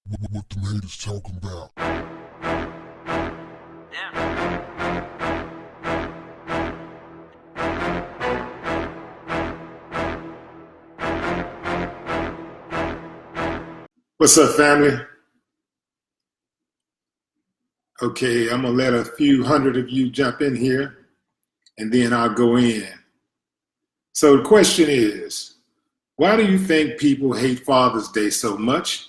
What the haters talking about? What's up, family? Okay, I'm gonna let a few hundred of you jump in here and then I'll go in. So the question is, why do you think people hate Father's Day so much?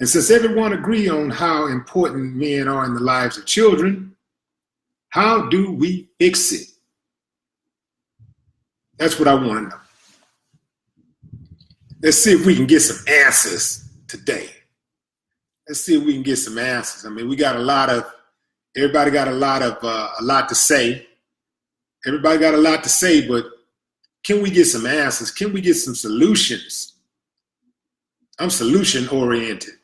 And since everyone agree on how important men are in the lives of children, how do we fix it? That's what I want to know. Let's see if we can get some answers today. Let's see if we can get some answers. I mean, everybody got a lot to say. Everybody got a lot to say, but can we get some answers? Can we get some solutions? I'm solution oriented.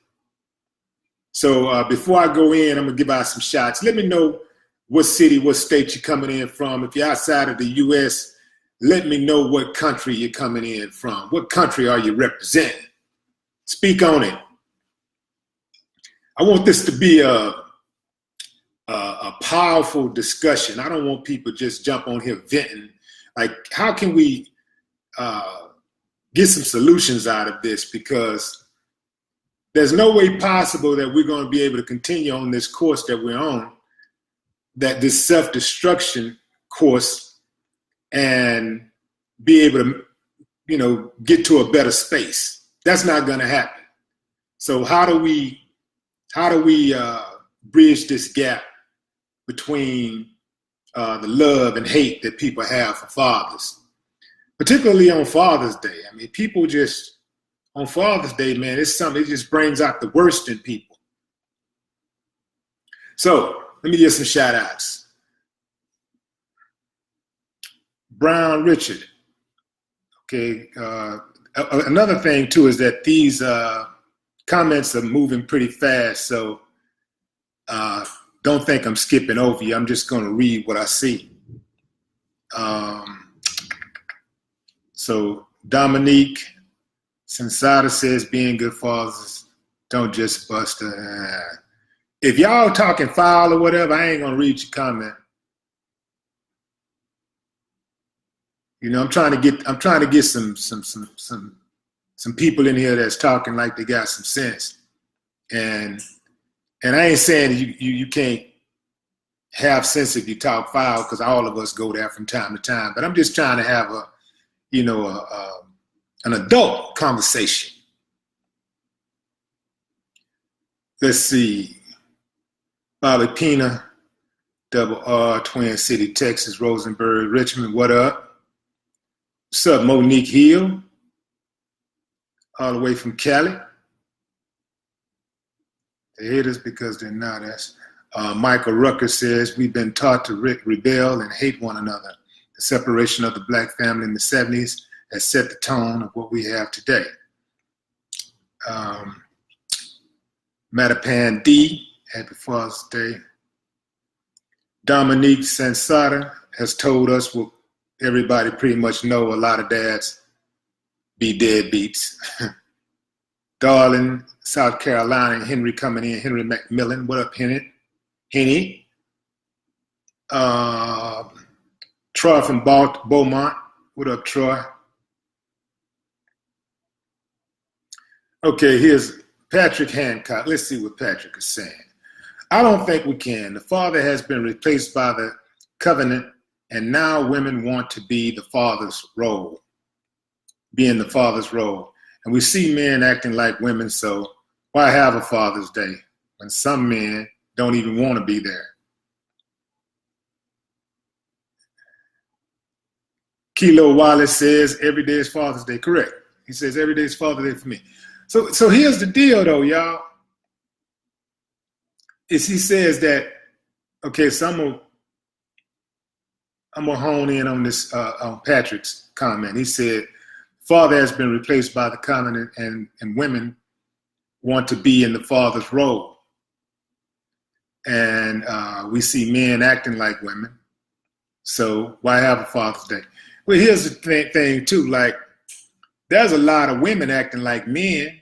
So before I go in, I'm gonna give out some shots. Let me know what city, what state you're coming in from. If you're outside of the US, let me know what country you're coming in from. What country are you representing? Speak on it. I want this to be a powerful discussion. I don't want people just jump on here venting. Like, how can we get some solutions out of this? Because there's no way possible that we're going to be able to continue on this course that we're on, that this self-destruction course, and be able to, get to a better space. That's not going to happen. So how do we bridge this gap between the love and hate that people have for fathers, particularly on Father's Day? I mean, people just, on Father's Day, man, it just brings out the worst in people. So let me give some shout outs. Brown Richard. Okay. Another thing too is that these comments are moving pretty fast. So don't think I'm skipping over you. I'm just going to read what I see. So Dominique Sensata says, being good fathers, don't just bust. If y'all talking foul or whatever, I ain't going to read your comment. I'm trying to get some people in here that's talking like they got some sense. And I ain't saying you can't have sense if you talk foul, because all of us go there from time to time. But I'm just trying to have an adult conversation. Let's see. Bobby Pina, Double R, Twin City, Texas, Rosenberg, Richmond, what up? What's up, Monique Hill? All the way from Cali. They hate us because they're not us. Michael Rucker says, we've been taught to rebel and hate one another. The separation of the black family in the 70s has set the tone of what we have today. Matapan D, happy Father's Day. Dominique Sensata has told us what everybody pretty much know. A lot of dads be deadbeats. Darling, South Carolina, Henry coming in. Henry McMillan, what up, Henny? Troy from Beaumont, what up, Troy? Okay, here's Patrick Hancock. Let's see what Patrick is saying. I don't think we can. The father has been replaced by the covenant, and now women want to be in the father's role. And we see men acting like women, so why have a Father's Day when some men don't even want to be there? Kilo Wallace says every day is Father's Day. Correct. He says every day is Father's Day for me. So here's the deal though, y'all. Is he says that, okay, so I'm gonna hone in on this on Patrick's comment. He said, father has been replaced by the covenant, and women want to be in the father's role. And we see men acting like women. So why have a Father's Day? Well, here's the thing too, like there's a lot of women acting like men,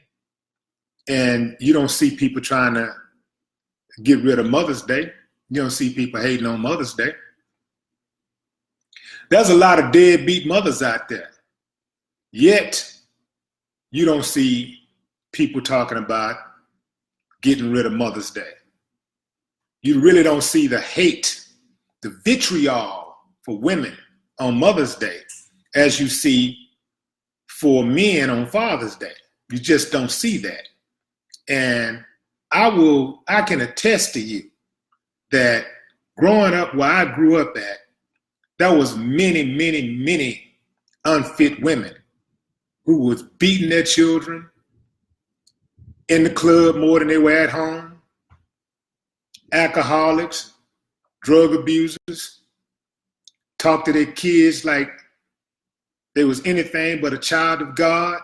And you don't see people trying to get rid of Mother's Day. You don't see people hating on Mother's Day. There's a lot of deadbeat mothers out there. Yet, you don't see people talking about getting rid of Mother's Day. You really don't see the hate, the vitriol for women on Mother's Day as you see for men on Father's Day. You just don't see that. And I can attest to you that growing up where I grew up at, there was many, many, many unfit women who was beating their children in the club more than they were at home, alcoholics, drug abusers, talk to their kids like they was anything but a child of God,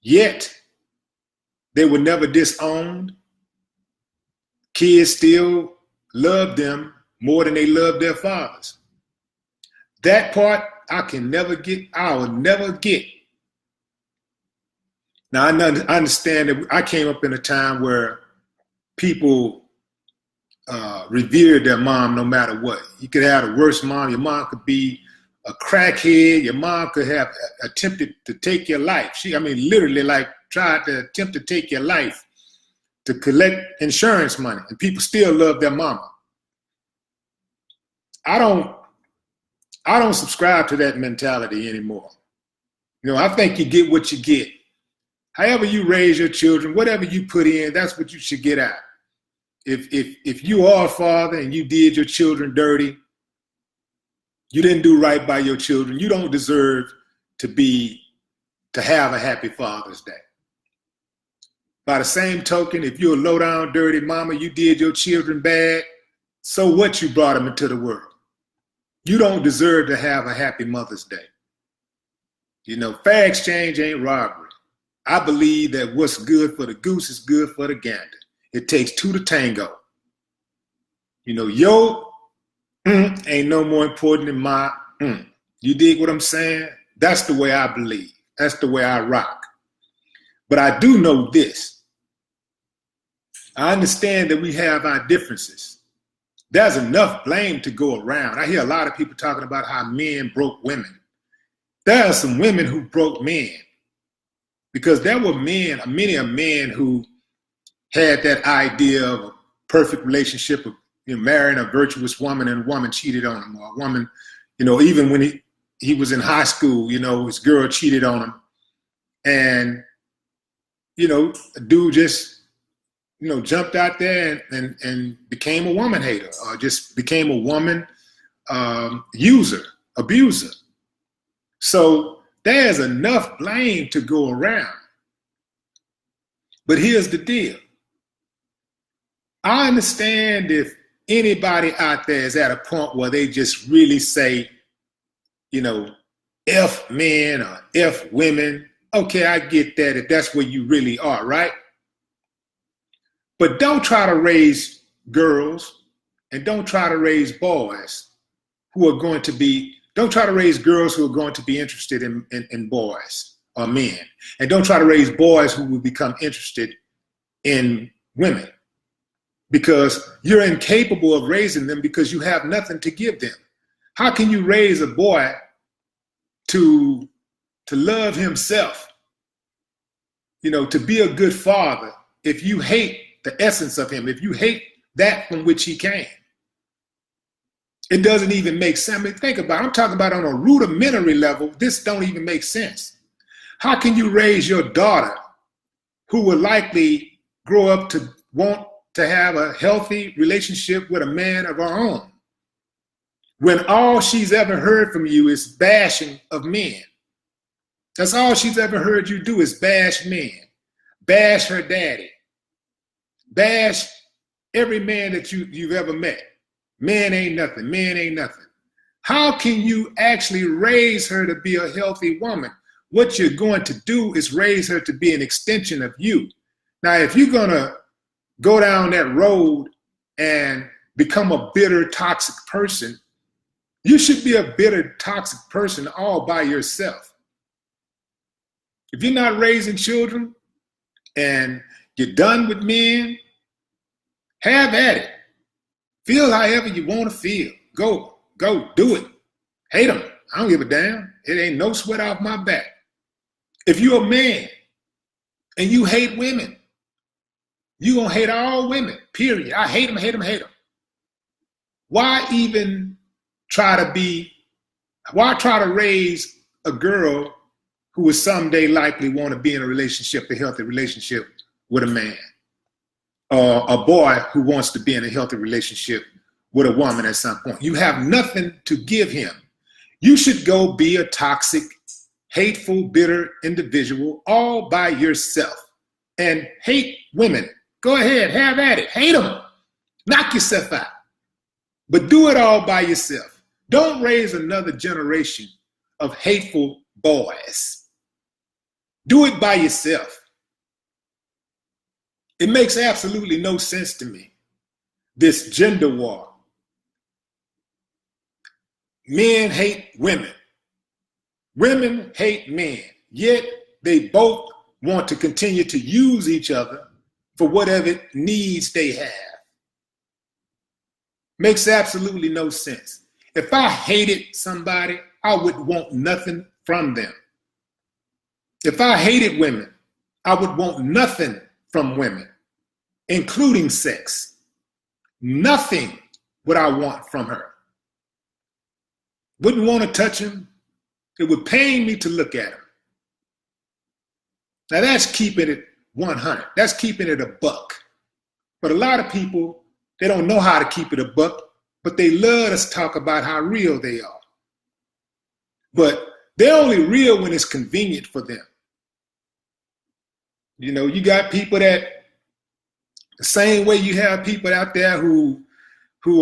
yet they were never disowned. Kids still loved them more than they loved their fathers. That part I will never get. Now, I understand that I came up in a time where people revered their mom no matter what. You could have the worst mom. Your mom could be a crackhead. Your mom could have attempted to take your life. Literally like tried to attempt to take your life to collect insurance money, and people still love their mama. I don't subscribe to that mentality anymore. I think you get what you get. However you raise your children, whatever you put in, that's what you should get out. If you are a father and you did your children dirty, you didn't do right by your children, you don't deserve to have a happy Father's Day. By the same token, if you're a low down dirty mama, you did your children bad, so what you brought them into the world? You don't deserve to have a happy Mother's Day. Fair exchange ain't robbery. I believe that what's good for the goose is good for the gander. It takes two to tango. Yo ain't no more important than my You dig what I'm saying? That's the way I believe. That's the way I rock. But I do know this. I understand that we have our differences. There's enough blame to go around. I hear a lot of people talking about how men broke women. There are some women who broke men. Because there were many a man who had that idea of a perfect relationship of marrying a virtuous woman and a woman cheated on him, or a woman, even when he was in high school, his girl cheated on him. And, a dude just, jumped out there and became a woman hater, or just became a woman abuser. So there's enough blame to go around. But here's the deal. I understand if anybody out there is at a point where they just really say, F men or F women. Okay, I get that if that's where you really are, right? But don't try to raise girls and don't try to raise boys who are going to be Don't try to raise girls who are going to be interested in boys or men. And don't try to raise boys who will become interested in women, because you're incapable of raising them because you have nothing to give them. How can you raise a boy to love himself, to be a good father, if you hate the essence of him, if you hate that from which he came? It doesn't even make sense. Think about it. I'm talking about on a rudimentary level. This don't even make sense. How can you raise your daughter, who will likely grow up to want to have a healthy relationship with a man of her own, when all she's ever heard from you is bashing of men? That's all she's ever heard you do is bash men, bash her daddy, bash every man that you've ever met. Men ain't nothing. Men ain't nothing. How can you actually raise her to be a healthy woman? What you're going to do is raise her to be an extension of you. Now, if you're going to go down that road and become a bitter, toxic person, you should be a bitter, toxic person all by yourself. If you're not raising children and You're done with men? Have at it. Feel however you want to feel. Go, do it. Hate them. I don't give a damn. It ain't no sweat off my back. If you're a man and you hate women, you're going to hate all women, period. I hate them, hate them, hate them. Why even try to raise a girl who will someday likely want to be in a healthy relationship with a man? Or a boy who wants to be in a healthy relationship with a woman at some point. You have nothing to give him. You should go be a toxic, hateful, bitter individual all by yourself and hate women. Go ahead, have at it. Hate them. Knock yourself out. But do it all by yourself. Don't raise another generation of hateful boys. Do it by yourself. It makes absolutely no sense to me, this gender war. Men hate women. Women hate men. Yet they both want to continue to use each other for whatever needs they have. Makes absolutely no sense. If I hated somebody, I would want nothing from them. If I hated women, I would want nothing from women, including sex. Nothing would I want from her. Wouldn't want to touch him. It would pain me to look at him. Now that's keeping it 100. That's keeping it a buck. But a lot of people, they don't know how to keep it a buck, but they love to talk about how real they are. But they're only real when it's convenient for them. You know, you got people that, the same way you have people out there who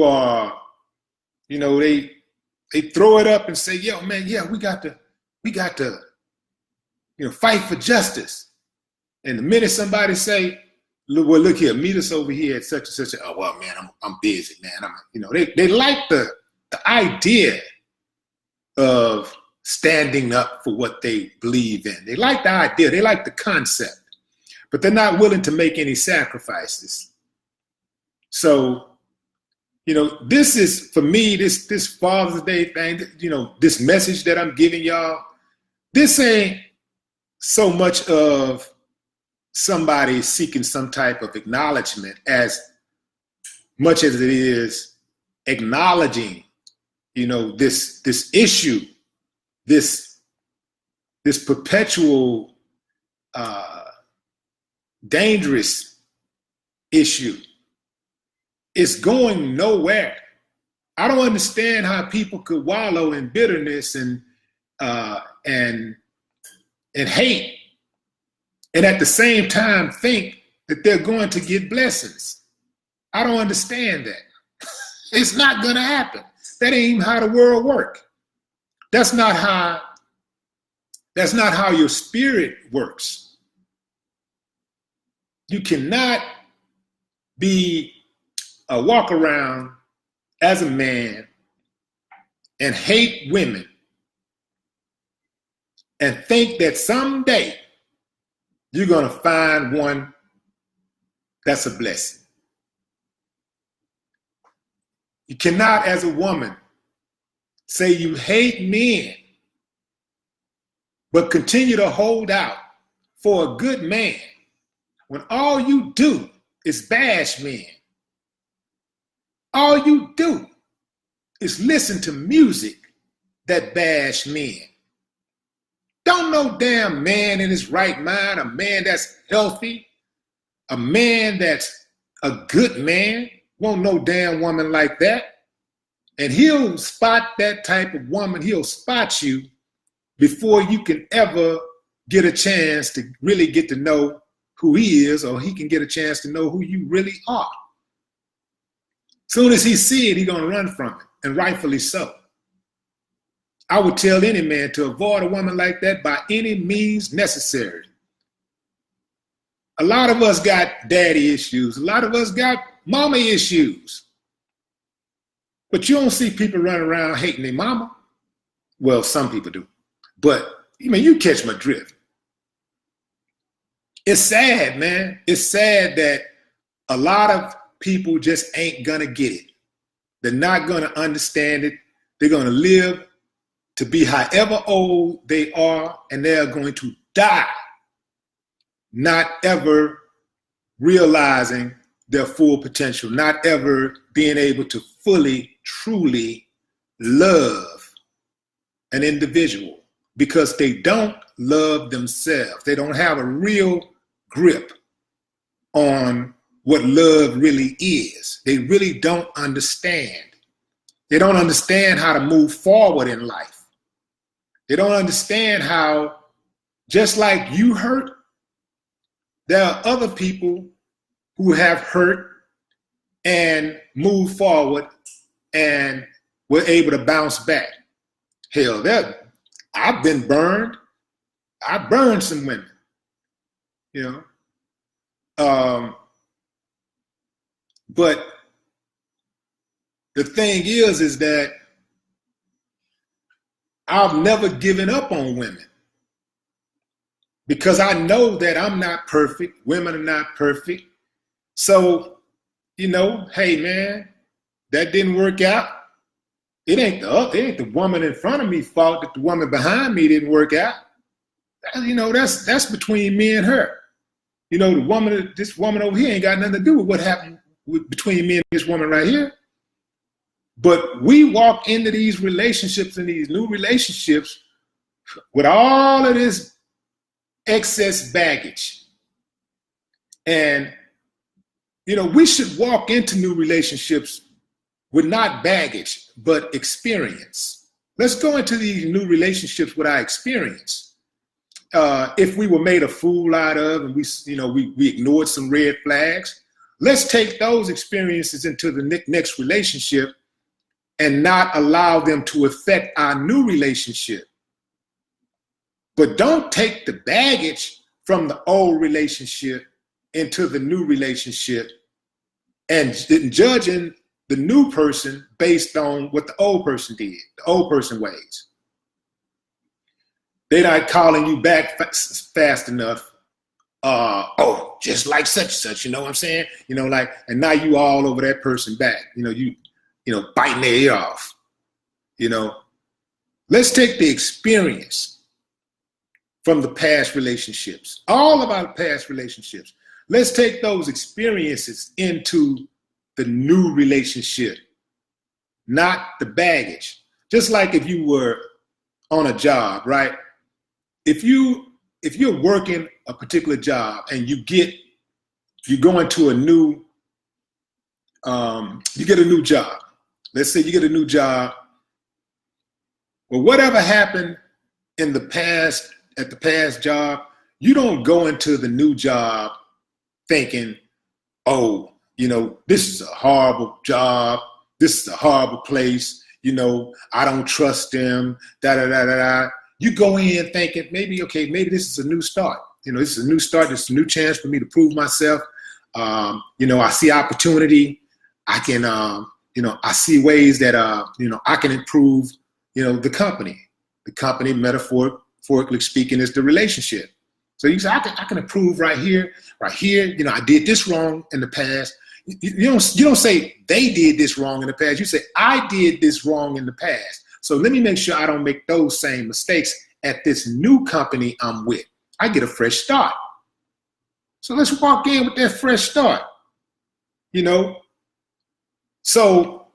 are, you know, they throw it up and say, yo, man, yeah, we got to, you know, fight for justice. And the minute somebody say, well, look here, meet us over here at such and such. Oh, well, man, I'm busy, man. You know, they like the idea of standing up for what they believe in. They like the idea. They like the concept. But they're not willing to make any sacrifices. So, you know, this is, for me, this Father's Day thing, you know, this message that I'm giving y'all, this ain't so much of somebody seeking some type of acknowledgement as much as it is acknowledging, you know, this issue, this perpetual dangerous issue. It's going nowhere. I don't understand how people could wallow in bitterness and hate, and at the same time think that they're going to get blessings. I don't understand that. It's not going to happen. That ain't even how the world works. That's not how your spirit works. You cannot walk around as a man and hate women and think that someday you're going to find one that's a blessing. You cannot, as a woman, say you hate men, but continue to hold out for a good man when all you do is bash men. All you do is listen to music that bash men. Don't no damn man in his right mind, a man that's healthy, a man that's a good man, won't no damn woman like that. And he'll spot that type of woman, he'll spot you before you can ever get a chance to really get to know who he is, or he can get a chance to know who you really are. Soon as he see it, he's gonna run from it, and rightfully so. I would tell any man to avoid a woman like that by any means necessary. A lot of us got daddy issues. A lot of us got mama issues. But you don't see people running around hating their mama. Well, some people do. But, I mean, you catch my drift. It's sad, man. It's sad that a lot of people just ain't gonna get it. They're not gonna understand it. They're gonna live to be however old they are, and they're going to die not ever realizing their full potential, not ever being able to fully, truly love an individual because they don't love themselves. They don't have a real grip on what love really is. They really don't understand. They don't understand how to move forward in life. They don't understand how, just like you hurt, there are other people who have hurt and moved forward and were able to bounce back. Hell, I've been burned. I burned some women, you know. But the thing is that I've never given up on women because I know that I'm not perfect. Women are not perfect. So, you know, hey man, that didn't work out. It ain't the woman in front of me fault that the woman behind me didn't work out. You know, that's between me and her. You know, this woman over here ain't got nothing to do with what happened between me and this woman right here. But we walk into these relationships and these new relationships with all of this excess baggage. And, you know, we should walk into new relationships with not baggage, but experience. Let's go into these new relationships with our experience. If we were made a fool out of and we ignored some red flags, let's take those experiences into the next relationship and not allow them to affect our new relationship. But don't take the baggage from the old relationship into the new relationship and judging the new person based on what the old person did, the old person ways. They're not calling you back fast enough. Oh, just like such and such, you know what I'm saying? You know, like, and now you all over that person back. You know, biting their ear off. You know, let's take the experience from the past relationships, all of our past relationships. Let's take those experiences into the new relationship, not the baggage. Just like if you were on a job, right? If you're working a particular job and you go into a new, you get a new job. Let's say you get a new job. Well, whatever happened in the past, at the past job, you don't go into the new job thinking, oh, you know, this is a horrible job. This is a horrible place. You know, I don't trust them, You go in thinking maybe this is a new start. You know, this is a new start. This is a new chance for me to prove myself. You know, I see opportunity. I can, you know, I see ways that, you know, I can improve, you know, the company. The company, metaphorically speaking, is the relationship. So you say, I can improve right here. You know, I did this wrong in the past. You don't say they did this wrong in the past. You say, I did this wrong in the past. So let me make sure I don't make those same mistakes at this new company I'm with. I get a fresh start. So let's walk in with that fresh start, you know? So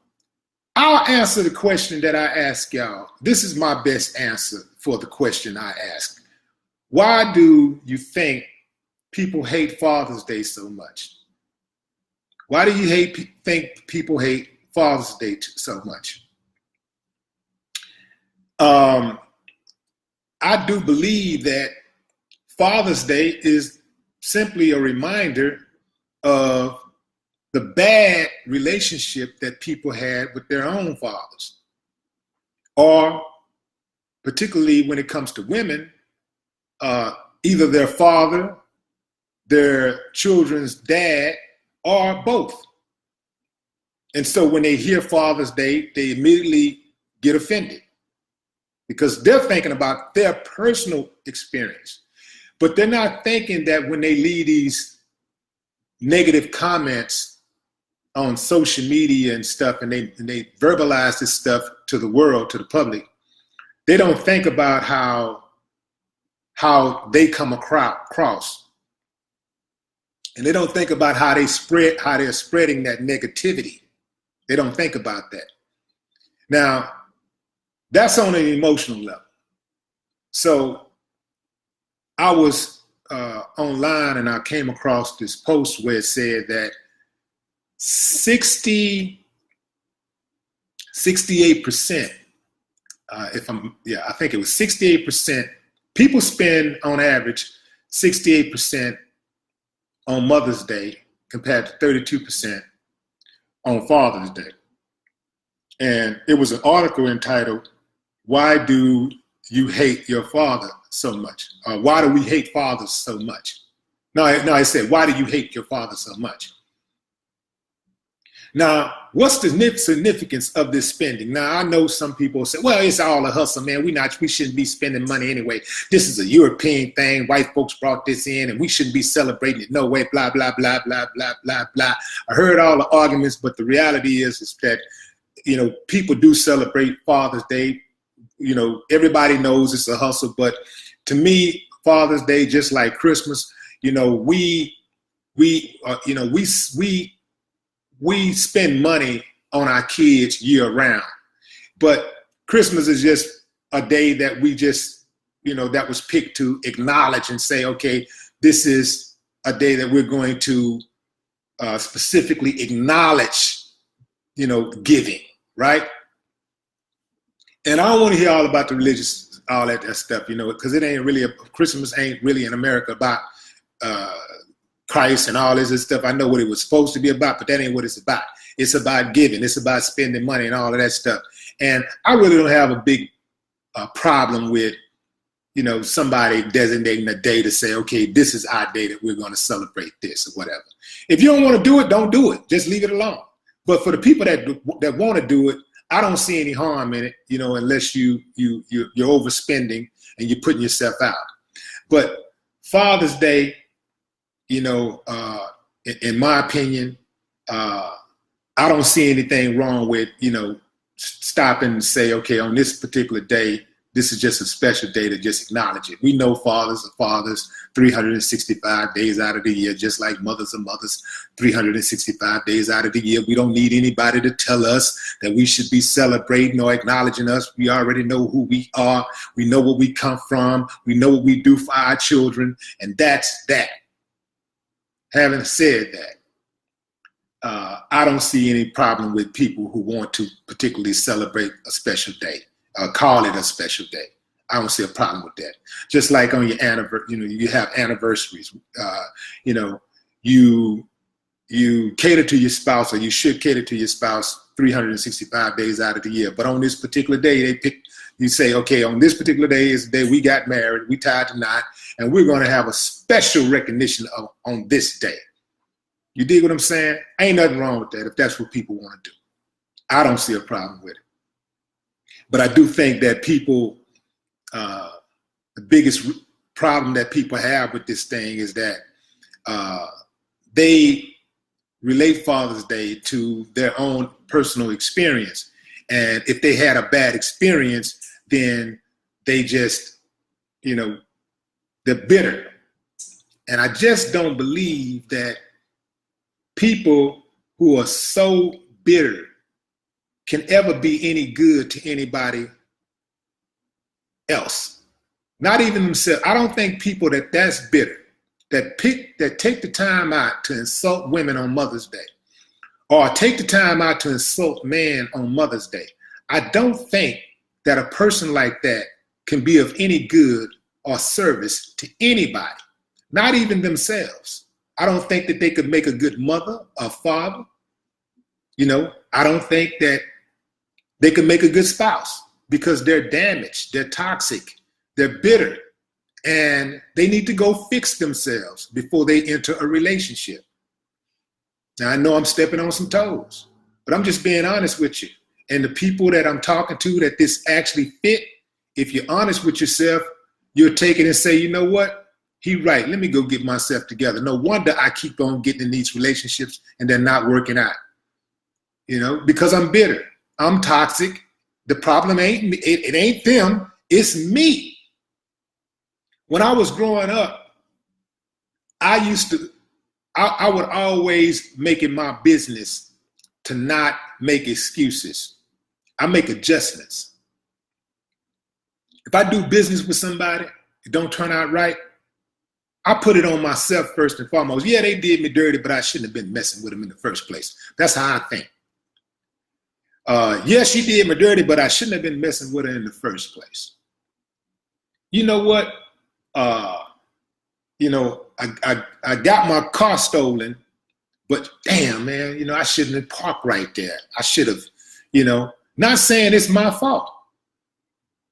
I'll answer the question that I ask y'all. This is my best answer for the question I ask. Why do you think people hate Father's Day so much? Why do you think people hate Father's Day so much? I do believe that Father's Day is simply a reminder of the bad relationship that people had with their own fathers. Or particularly when it comes to women, either their father, their children's dad, or both. And so when they hear Father's Day, they immediately get offended because they're thinking about their personal experience. But they're not thinking that when they leave these negative comments on social media and stuff, and they verbalize this stuff to the world, to the public, they don't think about how they come across. And they don't think about how they're spreading that negativity. They don't think about that. Now, that's on an emotional level. So I was online and I came across this post where it said that 68%, I think it was 68%, people spend on average 68% on Mother's Day compared to 32% on Father's Day. And it was an article entitled, "Why Do You Hate Your Father So Much?" Why do we hate fathers so much? No, I said, why do you hate your father so much? Now, what's the significance of this spending? Now, I know some people say, well, it's all a hustle, man. We shouldn't be spending money anyway. This is a European thing. White folks brought this in and we shouldn't be celebrating it. No way, blah, blah, blah, blah, blah, blah, blah. I heard all the arguments, but the reality is that, you know, people do celebrate Father's Day. You know, everybody knows it's a hustle, but to me, Father's Day, just like Christmas, you know, we spend money on our kids year round, but Christmas is just a day that we just, you know, that was picked to acknowledge and say, okay, this is a day that we're going to specifically acknowledge, you know, giving, right? And I don't want to hear all about the religious, all that stuff, you know, because it ain't really, Christmas ain't really in America about Christ and all this stuff. I know what it was supposed to be about, but that ain't what it's about. It's about giving. It's about spending money and all of that stuff. And I really don't have a big problem with, you know, somebody designating a day to say, okay, this is our day that we're going to celebrate this or whatever. If you don't want to do it, don't do it. Just leave it alone. But for the people that want to do it, I don't see any harm in it, you know, unless you're overspending and you're putting yourself out. But Father's Day, you know, in my opinion, I don't see anything wrong with, you know, stopping and say, okay, on this particular day, this is just a special day to just acknowledge it. We know fathers are fathers 365 days out of the year, just like mothers are mothers 365 days out of the year. We don't need anybody to tell us that we should be celebrating or acknowledging us. We already know who we are. We know where we come from. We know what we do for our children, and that's that. Having said that, I don't see any problem with people who want to particularly celebrate a special day, call it a special day. I don't see a problem with that. Just like on your anniversary, you know, you have anniversaries. You know, you cater to your spouse, or you should cater to your spouse 365 days out of the year. But on this particular day, you say, okay, on this particular day is the day we got married, we tied the knot, and we're going to have a special recognition on this day. You dig what I'm saying? Ain't nothing wrong with that if that's what people want to do. I don't see a problem with it. But I do think that people, the biggest problem that people have with this thing is that they relate Father's Day to their own personal experience. And if they had a bad experience, then they just, you know, they're bitter. And I just don't believe that people who are so bitter can ever be any good to anybody else, not even themselves. I don't think people that's bitter, that take the time out to insult women on Mother's Day, or take the time out to insult man on Mother's Day. I don't think that a person like that can be of any good or service to anybody, not even themselves. I don't think that they could make a good mother or father. You know, I don't think that they can make a good spouse, because they're damaged, they're toxic, they're bitter, and they need to go fix themselves before they enter a relationship. Now, I know I'm stepping on some toes, but I'm just being honest with you. And the people that I'm talking to that this actually fit, if you're honest with yourself, you'll take it and say, you know what? He right, let me go get myself together. No wonder I keep on getting in these relationships and they're not working out. You know, because I'm bitter. I'm toxic. The problem ain't me. It ain't them. It's me. When I was growing up, I would always make it my business to not make excuses. I make adjustments. If I do business with somebody, it don't turn out right, I put it on myself first and foremost. Yeah, they did me dirty, but I shouldn't have been messing with them in the first place. That's how I think. Yeah, she did me dirty, but I shouldn't have been messing with her in the first place. You know what? You know, I got my car stolen, but damn, man, you know, I shouldn't have parked right there. I should have, you know, not saying it's my fault,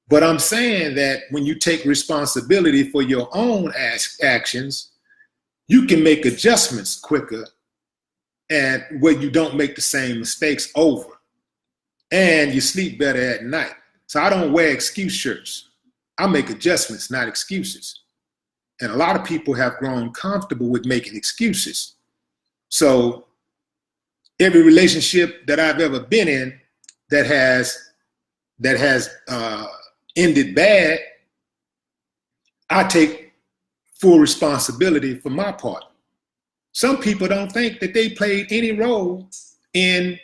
but I'm saying that when you take responsibility for your own actions, you can make adjustments quicker and where you don't make the same mistakes over. And you sleep better at night. So I don't wear excuse shirts. I make adjustments, not excuses. And a lot of people have grown comfortable with making excuses. So every relationship that I've ever been in that has ended bad, I take full responsibility for my part. Some people don't think that they played any role in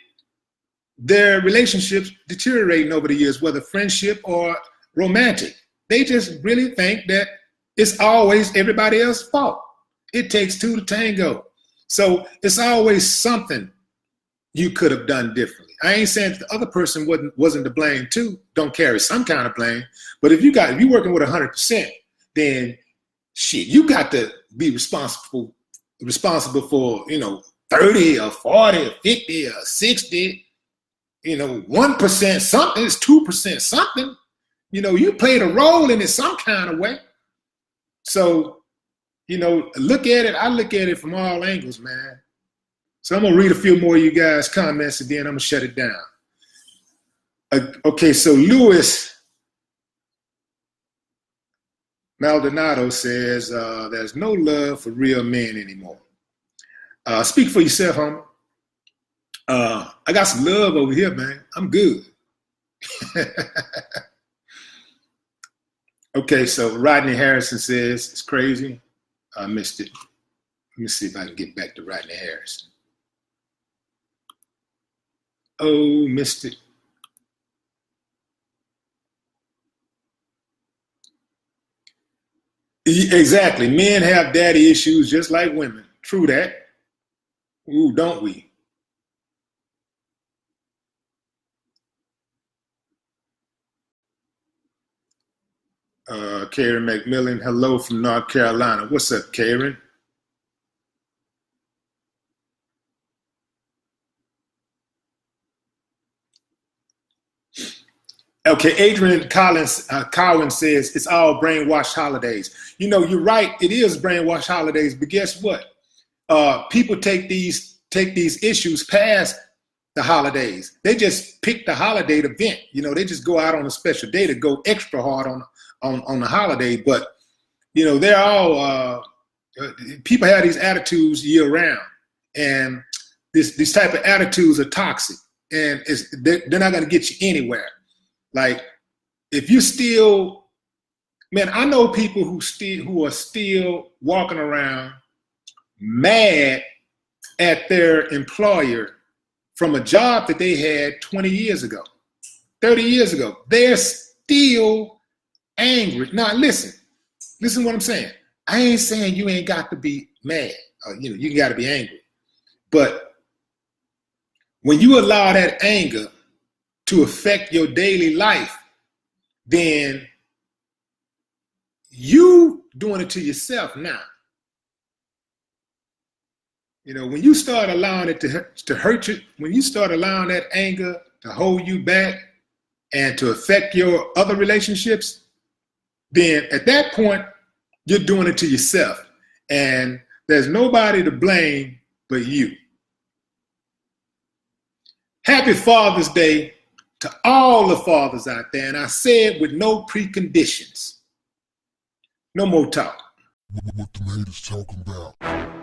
their relationships deteriorating over the years, whether friendship or romantic. They just really think that it's always everybody else's fault. It takes two to tango. So it's always something you could have done differently. I ain't saying the other person wasn't to blame too. Don't carry some kind of blame. But if you're working with 100%, then shit, you got to be responsible for, you know, 30 or 40 or 50 or 60. You know, 1% something is 2% something. You know, you played a role in it some kind of way. So, you know, look at it. I look at it from all angles, man. So I'm going to read a few more of you guys' comments and then I'm going to shut it down. Okay, so Louis Maldonado says, there's no love for real men anymore. Speak for yourself, homie. I got some love over here, man. I'm good. Okay, so Rodney Harrison says, it's crazy. I missed it. Let me see if I can get back to Rodney Harrison. Oh, missed it. Exactly. Men have daddy issues just like women. True that. Ooh, don't we? Karen McMillan, hello from North Carolina. What's up, Karen? Okay, Adrian Collins Cowan says it's all brainwashed holidays. You know, you're right. It is brainwashed holidays, but guess what? People take these issues past the holidays. They just pick the holiday to vent. You know, they just go out on a special day to go extra hard on the holiday. But you know, they're all people have these attitudes year round, and these type of attitudes are toxic, and they're not going to get you anywhere. Like, if you still, man, I know people who are still walking around mad at their employer from a job that they had 20 years ago, 30 years ago. They're still angry. Now, listen what I'm saying. I ain't saying you ain't got to be mad. You know, you got to be angry. But when you allow that anger to affect your daily life, then you doing it to yourself now. You know, when you start allowing it to hurt you, when you start allowing that anger to hold you back and to affect your other relationships, then at that point, you're doing it to yourself. And there's nobody to blame but you. Happy Father's Day to all the fathers out there. And I say it with no preconditions. No more talk. What the haters talking about?